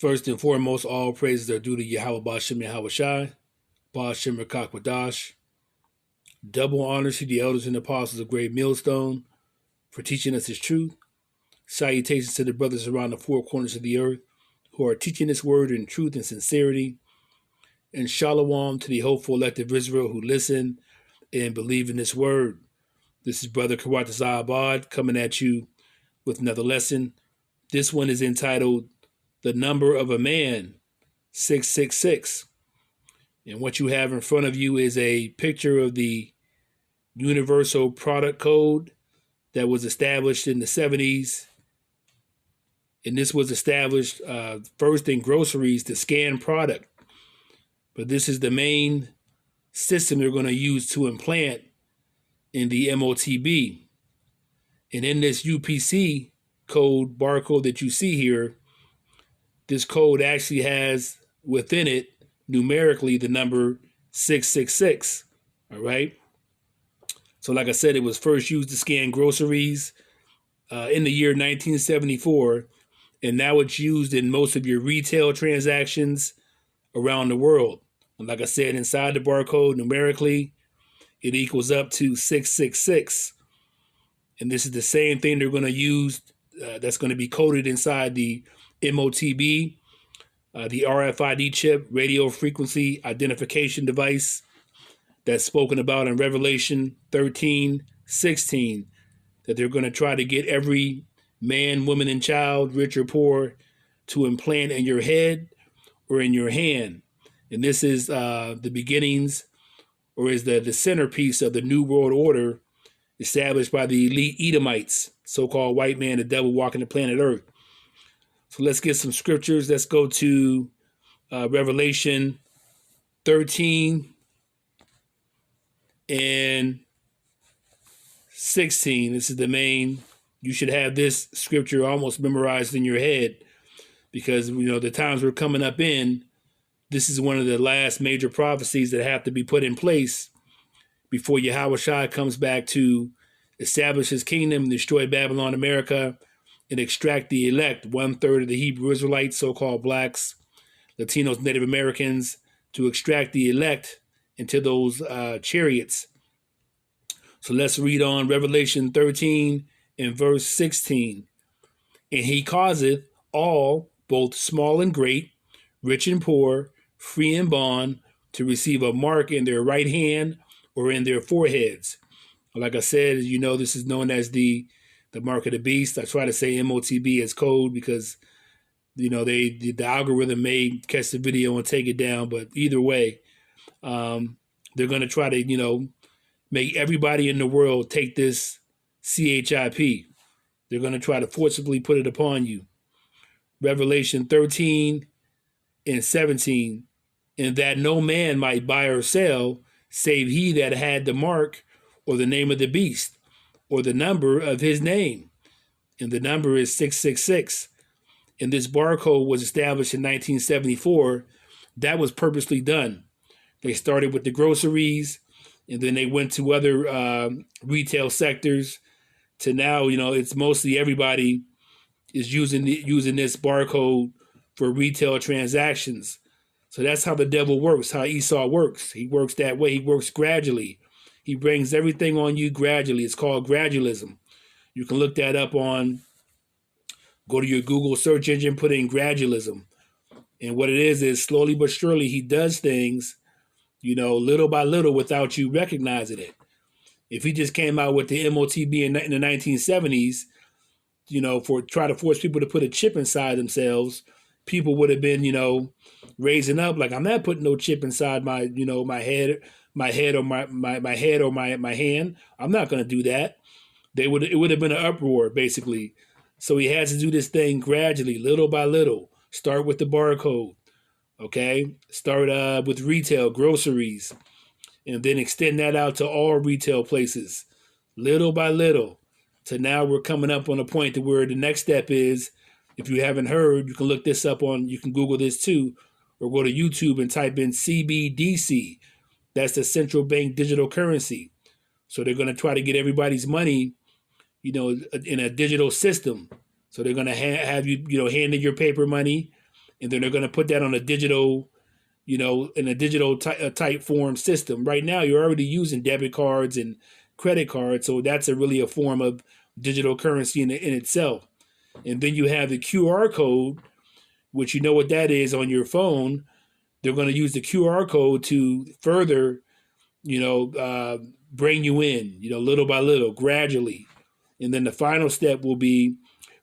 First and foremost, all praises are due to Yahweh Bashem Yahweh Shai, Bashem Rakakwadash. Double honors to the elders and apostles of Great Millstone for teaching us his truth. Salutations to the brothers around the four corners of the earth who are teaching this word in truth and sincerity. And shalom to the hopeful elect of Israel who listen and believe in this word. This is Brother Kawatazah Abad coming at you with another lesson. This one is entitled The Number of a Man, 666. And what you have in front of you is a picture of the Universal Product Code that was established in the 70s. And this was established first in groceries to scan product. But this is the main system they're going to use to implant in the MOTB. And in this UPC code, barcode that you see here, this code actually has within it numerically the number 666. All right. So like I said, it was first used to scan groceries in the year 1974. And now it's used in most of your retail transactions around the world. And like I said, inside the barcode numerically, it equals up to 666. And this is the same thing they're going to use that's going to be coded inside the MOTB, the RFID chip, radio frequency identification device that's spoken about in Revelation 13:16, that they're going to try to get every man, woman, and child, rich or poor, to implant in your head or in your hand. And this is the beginnings, or is the centerpiece of the New World Order established by the elite Edomites, so-called white man, the devil walking the planet Earth. So let's get some scriptures. Let's go to Revelation 13 and 16. This is the main. You should have this scripture almost memorized in your head because, you know, the times we're coming up in, this is one of the last major prophecies that have to be put in place before Yahweh Shai comes back to establish his kingdom, destroy Babylon, America, and extract the elect, 1/3 of the Hebrew Israelites, so-called blacks, Latinos, Native Americans, to extract the elect into those chariots. So let's read on Revelation 13 and verse 16. And he causeth all, both small and great, rich and poor, free and bond, to receive a mark in their right hand or in their foreheads. Like I said, you know, this is known as the mark of the beast. I try to say MOTB as code because, you know, the algorithm may catch the video and take it down. But either way, they're going to try to, you know, make everybody in the world take this CHIP. They're going to try to forcibly put it upon you. Revelation 13 and 17. And that no man might buy or sell, save he that had the mark or the name of the beast or the number of his name. And the number is 666. And this barcode was established in 1974. That was purposely done. They started with the groceries, and then they went to other retail sectors. To now, you know, it's mostly everybody is using this barcode for retail transactions. So that's how the devil works, how Esau works. He works that way. He works gradually. He brings everything on you gradually. It's called gradualism. You can look that up on, go to your Google search engine, put in gradualism. And what it is slowly but surely he does things, you know, little by little without you recognizing it. If he just came out with the MOTB in the 1970s, you know, try to force people to put a chip inside themselves, people would have been, you know, raising up like, I'm not putting no chip inside my, you know, my head or my head or my hand. I'm not going to do that. It would have been an uproar basically. So he has to do this thing gradually, little by little. Start with the barcode, okay? Start with retail, groceries, and then extend that out to all retail places, little by little. So now we're coming up on a point to where the next step is, if you haven't heard, you can look this up you can Google this too, or go to YouTube and type in CBDC. That's the central bank digital currency. So they're going to try to get everybody's money, you know, in a digital system. So they're going to have you, you know, hand in your paper money, and then they're going to put that on a digital, in a digital type form system. Right now, you're already using debit cards and credit cards, so that's really a form of digital currency in itself. And then you have the QR code, which you know what that is on your phone. They're going to use the QR code to further, bring you in, little by little, gradually. And then the final step will be,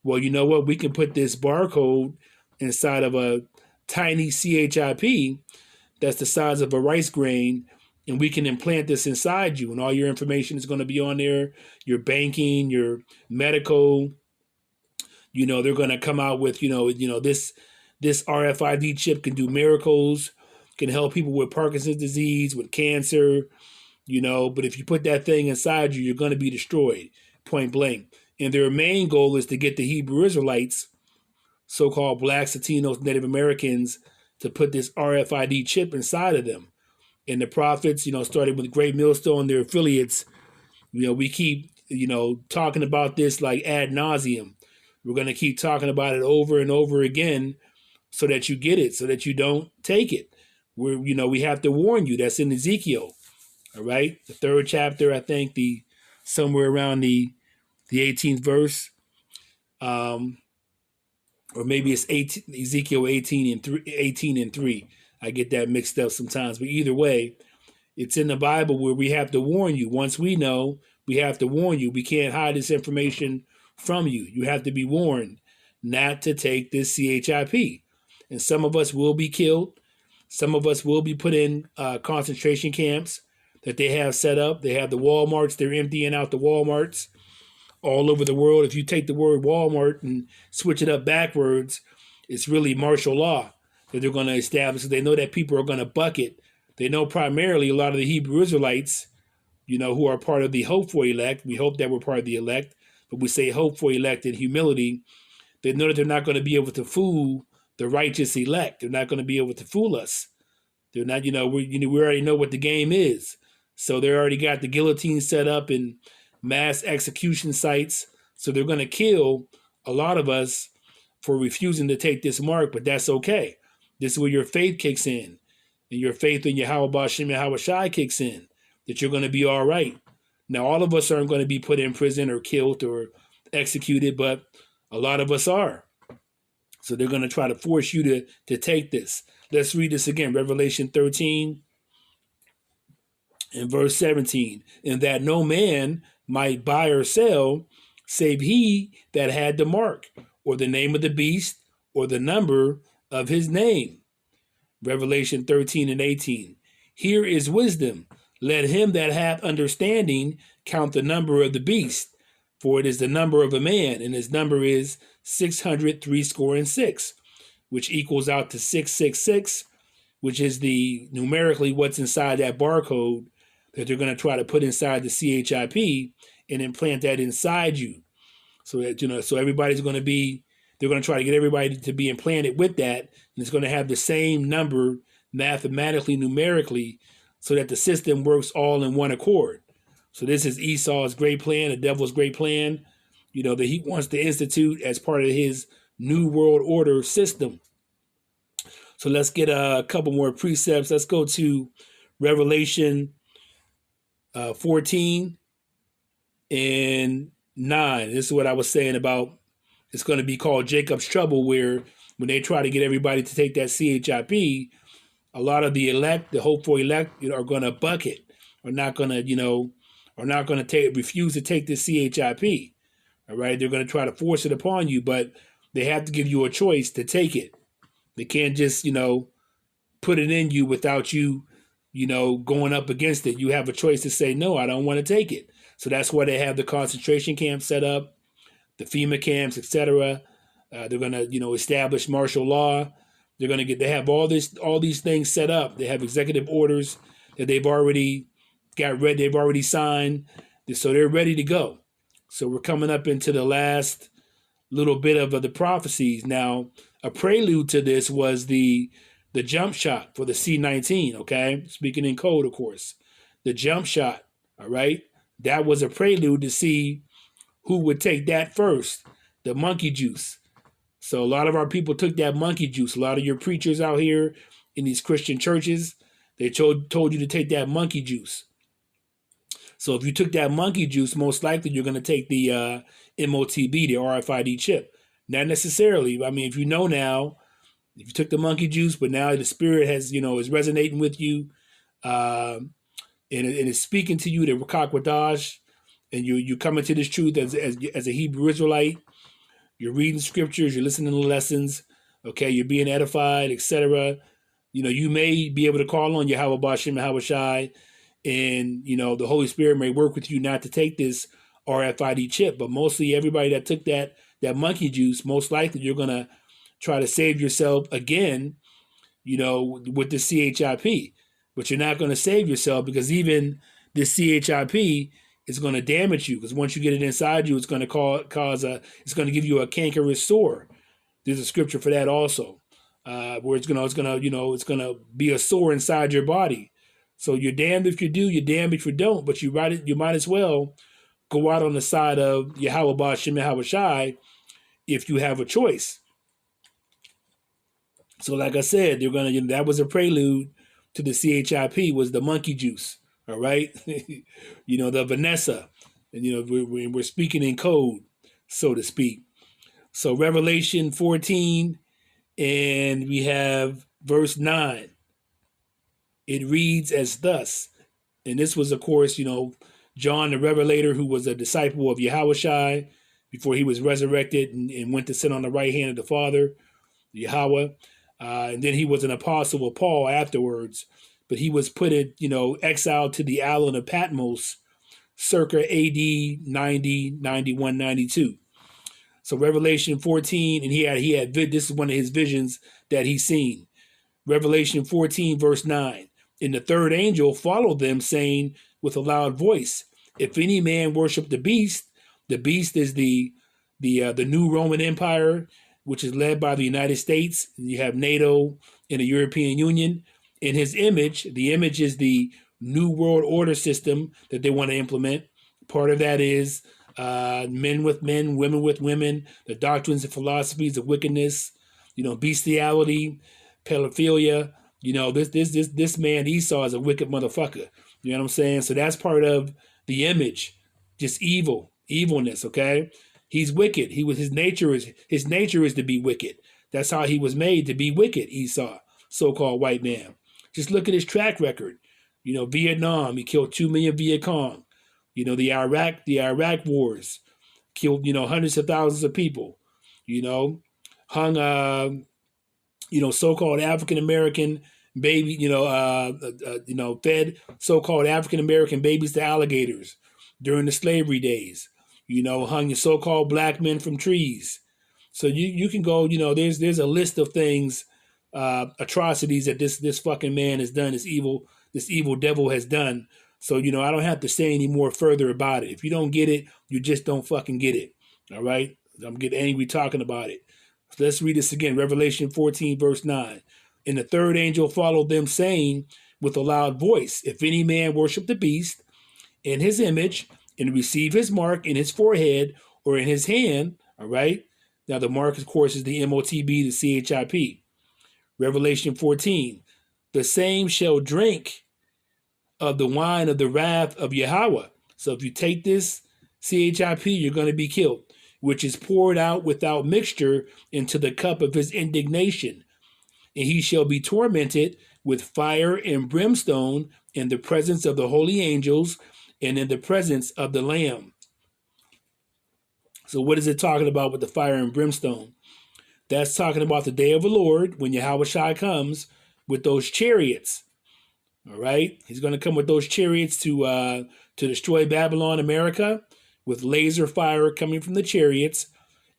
well, you know what? We can put this barcode inside of a tiny CHIP that's the size of a rice grain, and we can implant this inside you, and all your information is going to be on there, your banking, your medical. They're going to come out with, this RFID chip can do miracles, can help people with Parkinson's disease, with cancer, but if you put that thing inside you, you're going to be destroyed, point blank. And their main goal is to get the Hebrew Israelites, so-called blacks, Latinos, Native Americans, to put this RFID chip inside of them. And the prophets, starting with Great Millstone, their affiliates, we keep, talking about this like ad nauseum. We're going to keep talking about it over and over again so that you get it, so that you don't take it. We have to warn you. That's in Ezekiel, all right? The 3rd chapter, I think, somewhere around the 18th verse. Or maybe it's Ezekiel 18 and 3. I get that mixed up sometimes. But either way, it's in the Bible where we have to warn you. Once we know, we have to warn you. We can't hide this information from you. You have to be warned not to take this CHIP. And some of us will be killed. Some of us will be put in concentration camps that they have set up. They have the Walmarts. They're emptying out the Walmarts all over the world. If you take the word Walmart and switch it up backwards, it's really martial law that they're going to establish. They know that people are going to buck it. They know primarily a lot of the Hebrew Israelites, who are part of the hope for elect. We hope that we're part of the elect, but we say hope for elect in humility. They know that they're not going to be able to fool the righteous elect. They're not going to be able to fool us. They're not, we already know what the game is. So they already got the guillotine set up and mass execution sites. So they're going to kill a lot of us for refusing to take this mark, but that's okay. This is where your faith kicks in, and your faith in Yahweh Bashem Yahweh Shai kicks in, that you're going to be all right. Now, all of us aren't going to be put in prison or killed or executed, but a lot of us are. So they're going to try to force you to take this. Let's read this again. Revelation 13 and verse 17. And that no man might buy or sell, save he that had the mark, or the name of the beast, or the number of his name. Revelation 13 and 18. Here is wisdom. Let him that hath understanding count the number of the beast, for it is the number of a man, and his number is 666, which equals out to 666, which is numerically what's inside that barcode that they're going to try to put inside the CHIP and implant that inside you. So that, so everybody's going to be, they're going to try to get everybody to be implanted with that, and it's going to have the same number mathematically, numerically, so that the system works all in one accord. So this is Esau's great plan, the devil's great plan, that he wants to institute as part of his new world order system. So let's get a couple more precepts. Let's go to Revelation 14 and 9. This is what I was saying about, it's going to be called Jacob's trouble, where when they try to get everybody to take that CHIP, a lot of the elect, the hopeful elect, are going to buck it, are not going to, refuse to take this CHIP. All right, they're going to try to force it upon you, but they have to give you a choice to take it. They can't just, put it in you without you, going up against it. You have a choice to say, no, I don't want to take it. So that's why they have the concentration camps set up, the FEMA camps, etc. They're going to, establish martial law. They have all these things set up. They have executive orders that they've already got ready. They've already signed. So they're ready to go. So we're coming up into the last little bit of the prophecies. Now, a prelude to this was the jump shot for the C-19, okay? Speaking in code, of course. The jump shot, all right? That was a prelude to see who would take that first, the monkey juice. So a lot of our people took that monkey juice. A lot of your preachers out here in these Christian churches, they told you to take that monkey juice. So if you took that monkey juice, most likely you're going to take the MOTB, the RFID chip. Not necessarily. I mean, if you know now, if you took the monkey juice, but now the spirit has, is resonating with you, and it's speaking to you, the Rakak Wadash, and you come into this truth as a Hebrew Israelite. You're reading scriptures, you're listening to lessons, okay, you're being edified, etc. You may be able to call on Yahweh Bashem, Yahweh Shai, and the Holy Spirit may work with you not to take this RFID chip. But mostly everybody that took that monkey juice, most likely you're gonna try to save yourself again, with the CHIP. But you're not going to save yourself, because even this CHIP is going to damage you, because once you get it inside you, it's going to it's going to give you a cankerous sore. There's a scripture for that also, where it's going to be a sore inside your body. So you're damned if you do, you're damned if you don't. But you might as well go out on the side of Yahweh Bashem, Yahweh Shai, if you have a choice. So like I said, they're gonna that was a prelude to the CHIP, was the monkey juice. All right, the Vanessa, and we're speaking in code, so to speak. So Revelation 14, and we have verse 9. It reads as thus, and this was, of course, John the Revelator, who was a disciple of Yahushua before he was resurrected and went to sit on the right hand of the Father, Yahweh. And then he was an apostle of Paul afterwards, but he was put in, exiled to the island of Patmos circa AD 90, 91, 92. So Revelation 14, and he had this is one of his visions that he's seen. Revelation 14, verse 9. And the third angel followed them, saying with a loud voice, if any man worship the beast is the new Roman Empire, which is led by the United States. You have NATO and the European Union. In his image, the image is the New World Order system that they want to implement. Part of that is men with men, women with women, the doctrines and philosophies of wickedness, bestiality, pedophilia. This man Esau is a wicked motherfucker. You know what I'm saying? So that's part of the image, just evilness. Okay. He's wicked. His nature is to be wicked. That's how he was made, to be wicked. Esau, so-called white man. Just look at his track record. Vietnam, he killed 2 million Viet Cong. The Iraq wars, killed hundreds of thousands of people. Hung so-called African American baby. Fed so-called African American babies to alligators during the slavery days. Hung your so-called black men from trees. So you can go, there's a list of things, atrocities that this fucking man has done, this evil devil has done. So, I don't have to say any more further about it. If you don't get it, you just don't fucking get it. All right? I'm getting angry talking about it. So let's read this again. Revelation 14, verse 9. And the third angel followed them, saying with a loud voice, if any man worship the beast in his image, and receive his mark in his forehead or in his hand, all right? Now, the mark, of course, is the MOTB, the CHIP. Revelation 14, the same shall drink of the wine of the wrath of Yahweh. So if you take this CHIP, you're going to be killed, which is poured out without mixture into the cup of his indignation. And he shall be tormented with fire and brimstone in the presence of the holy angels and in the presence of the Lamb. So what is it talking about with the fire and brimstone? That's talking about the day of the Lord, when Yahweh Shai comes with those chariots. All right? He's going to come with those chariots to destroy Babylon, America, with laser fire coming from the chariots,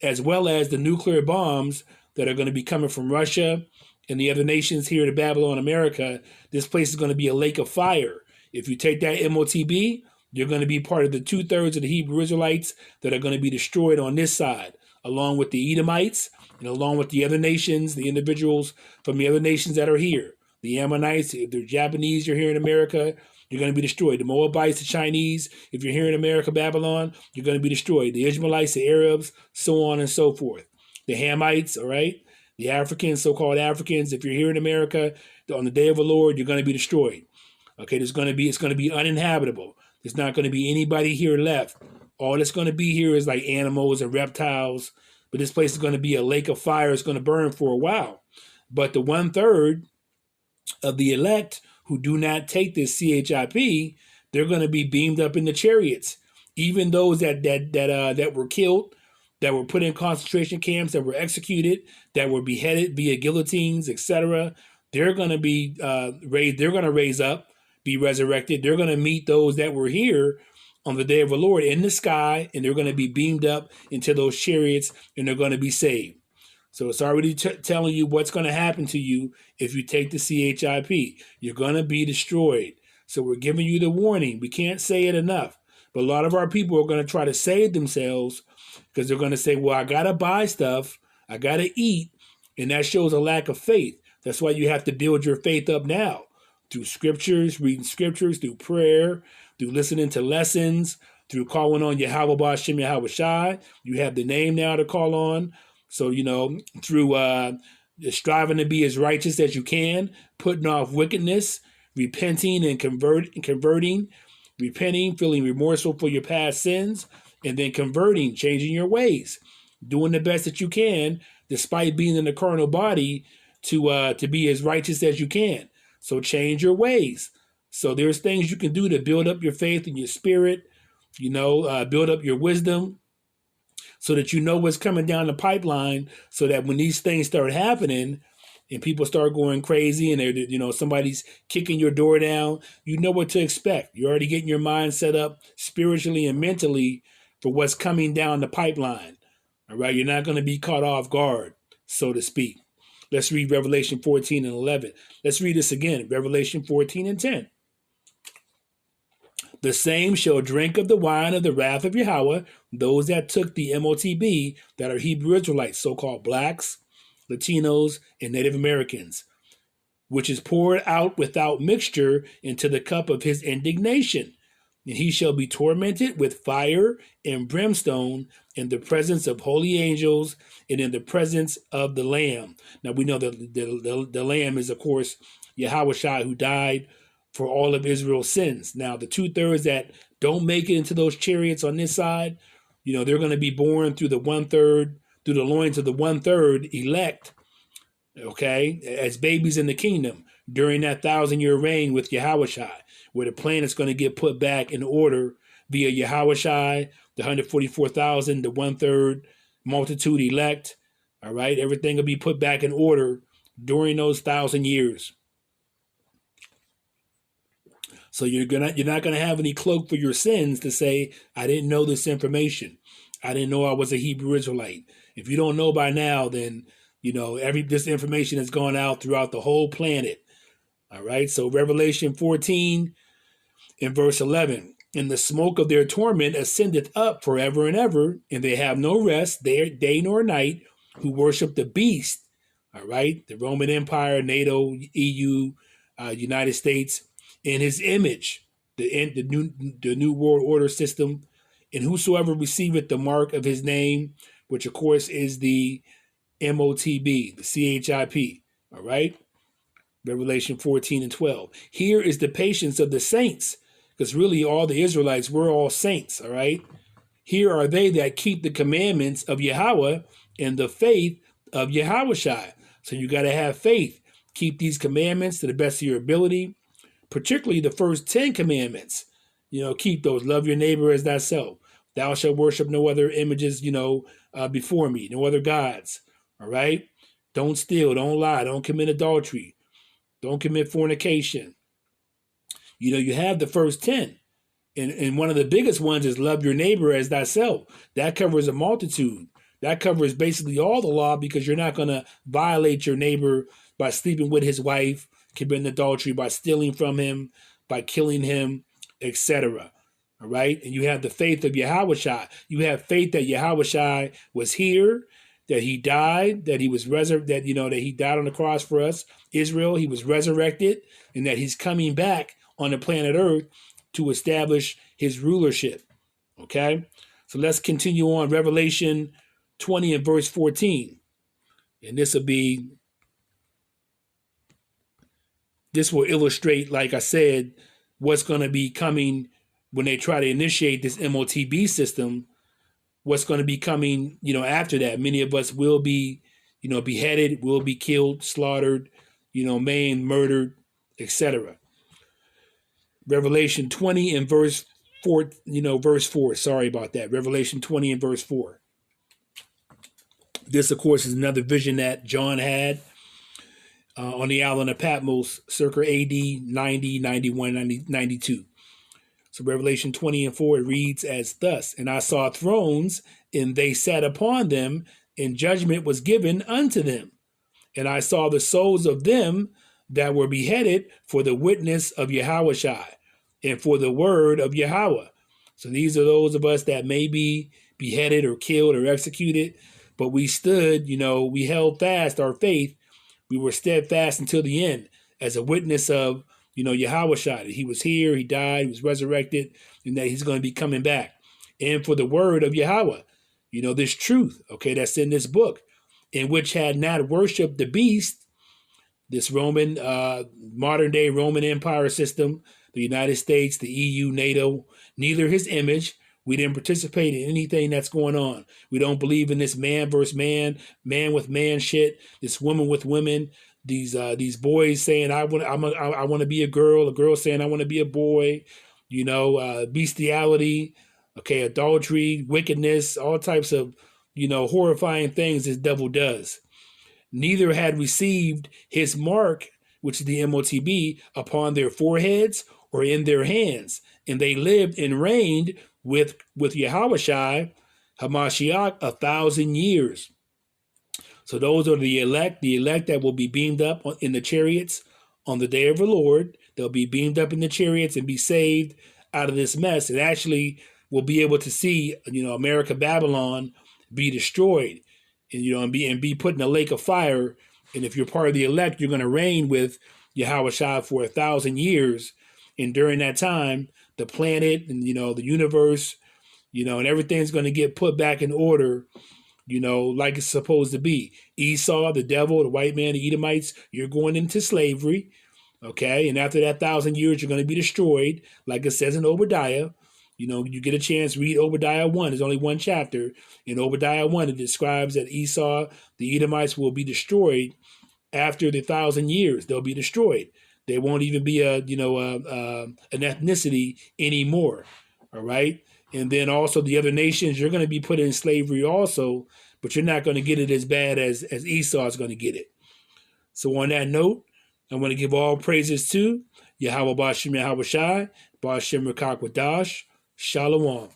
as well as the nuclear bombs that are going to be coming from Russia and the other nations here to Babylon, America. This place is going to be a lake of fire. If you take that MOTB, you're going to be part of the 2/3 of the Hebrew Israelites that are going to be destroyed on this side, along with the Edomites and along with the other nations, the individuals from the other nations that are here. The Ammonites, if they're Japanese, you're here in America, you're going to be destroyed. The Moabites, the Chinese, if you're here in America, Babylon, you're going to be destroyed. The Ishmaelites, the Arabs, so on and so forth. the Hamites, all right? The Africans, so-called Africans, if you're here in America, on the day of the Lord, you're going to be destroyed. Okay, it's going to be uninhabitable. There's not going to be anybody here left. All that's going to be here is like animals and reptiles. But this place is going to be a lake of fire. It's going to burn for a while. But the 1/3 of the elect who do not take this CHIP, they're going to be beamed up in the chariots. Even those that were killed, that were put in concentration camps, that were executed, that were beheaded via guillotines, etc. They're going to be raised. They're going to raise up, be resurrected. They're going to meet those that were here on the day of the Lord in the sky, and they're going to be beamed up into those chariots, and they're going to be saved. So it's already telling you what's going to happen to you if you take the CHIP. You're going to be destroyed. So we're giving you the warning. We can't say it enough. But a lot of our people are going to try to save themselves because they're going to say, well, I got to buy stuff. I got to eat. And that shows a lack of faith. That's why you have to build your faith up now through scriptures, reading scriptures, through prayer, through listening to lessons, through calling on Yahweh B'Shem Yahweh Shai. You have the name now to call on. So, through striving to be as righteous as you can, putting off wickedness, repenting and converting, repenting, feeling remorseful for your past sins, and then converting, changing your ways, doing the best that you can, despite being in the carnal body, to be as righteous as you can. So change your ways. So there's things you can do to build up your faith and your spirit, build up your wisdom, so that you know what's coming down the pipeline, so that when these things start happening and people start going crazy and they're, somebody's kicking your door down, you know what to expect. You're already getting your mind set up spiritually and mentally for what's coming down the pipeline. All right, you're not going to be caught off guard, so to speak. Let's read Revelation 14 and 11. Let's read this again, Revelation 14 and 10. The same shall drink of the wine of the wrath of Yahweh, those that took the MOTB, that are Hebrew Israelites, so-called blacks, Latinos, and Native Americans, which is poured out without mixture into the cup of his indignation. And he shall be tormented with fire and brimstone in the presence of holy angels and in the presence of the Lamb. Now we know that the Lamb is, of course, Yahweh Shai, who died for all of Israel's sins. Now, the 2/3 that don't make it into those chariots on this side, they're going to be born through the 1/3, through the loins of the 1/3 elect, okay, as babies in the kingdom during that 1,000-year reign with Yahushai, where the plan is going to get put back in order via Yahushai, the 144,000, the 1/3 multitude elect. All right, everything will be put back in order during those 1,000 years. So you're not gonna have any cloak for your sins to say, I didn't know this information. I didn't know I was a Hebrew Israelite. If you don't know by now, then this information has gone out throughout the whole planet. All right. So Revelation 14 in verse 11. And the smoke of their torment ascendeth up forever and ever, and they have no rest, day nor night, who worship the beast. All right. The Roman Empire, NATO, EU, United States, in his image, the new world order system, and whosoever receiveth the mark of his name, which of course is the MOTB, the CHIP. All right. Revelation 14 and 12. Here is the patience of the saints, because really all the Israelites were all saints. All right. Here are they that keep the commandments of Yahweh and the faith of Yahushai. So you got to have faith. Keep these commandments to the best of your ability, particularly the first 10 commandments. Keep those. Love your neighbor as thyself. Thou shalt worship no other images, before me, no other gods. All right. Don't steal. Don't lie. Don't commit adultery. Don't commit fornication. You have the first 10. And one of the biggest ones is love your neighbor as thyself. That covers a multitude. That covers basically all the law, because you're not going to violate your neighbor by sleeping with his wife, committing adultery, by stealing from him, by killing him, etc. All right. And you have the faith of Yahushai. You have faith that Yahushai was here, that he died, that he was that he died on the cross for us, Israel. He was resurrected, and that he's coming back on the planet Earth to establish his rulership. Okay. So let's continue on. Revelation 20 and verse 14. And this will illustrate, like I said, what's going to be coming when they try to initiate this MOTB system, what's going to be coming, after that. Many of us will be, beheaded, will be killed, slaughtered, maimed, murdered, etc. Revelation 20 and verse 4, verse 4. Sorry about that. Revelation 20 and verse 4. This, of course, is another vision that John had on the island of Patmos, circa AD 90, 91, 90, 92. So Revelation 20 and 4, it reads as thus, and I saw thrones, and they sat upon them, and judgment was given unto them. And I saw the souls of them that were beheaded for the witness of Yahushua and for the word of Yahweh. So these are those of us that may be beheaded or killed or executed, but we stood, we held fast our faith. We were steadfast until the end as a witness of, Yahushua. He was here, he died, he was resurrected, and that he's going to be coming back. And for the word of Yahweh, this truth, that's in this book, in which had not worshipped the beast, this Roman, modern day Roman Empire system, the United States, the EU, NATO, neither his image. We didn't participate in anything that's going on. We don't believe in this man versus man, man with man shit, this woman with women, these boys saying I want to be a girl saying I want to be a boy, bestiality, adultery, wickedness, all types of, horrifying things this devil does. Neither had received his mark, which is the MOTB, upon their foreheads or in their hands. And they lived and reigned with Yahushua, Hamashiach, 1,000 years. So those are the elect that will be beamed up in the chariots on the day of the Lord. They'll be beamed up in the chariots and be saved out of this mess. And actually will be able to see, America, Babylon be destroyed and, be put in a lake of fire. And if you're part of the elect, you're going to reign with Yahushua for 1,000 years. And during that time, the planet and, the universe, and everything's going to get put back in order, like it's supposed to be. Esau, the devil, the white man, the Edomites, you're going into slavery. And after that 1,000 years, you're going to be destroyed. Like it says in Obadiah, you get a chance, read Obadiah 1. There's only one chapter. In Obadiah 1, it describes that Esau, the Edomites, will be destroyed after the 1,000 years. They'll be destroyed. They won't even be an ethnicity anymore. All right. And then also the other nations, you're going to be put in slavery also, but you're not going to get it as bad as Esau is going to get it. So on that note, I want to give all praises to Yahweh Bashem Yahweh Shai, Bashem Rakak Wadash, Shalom.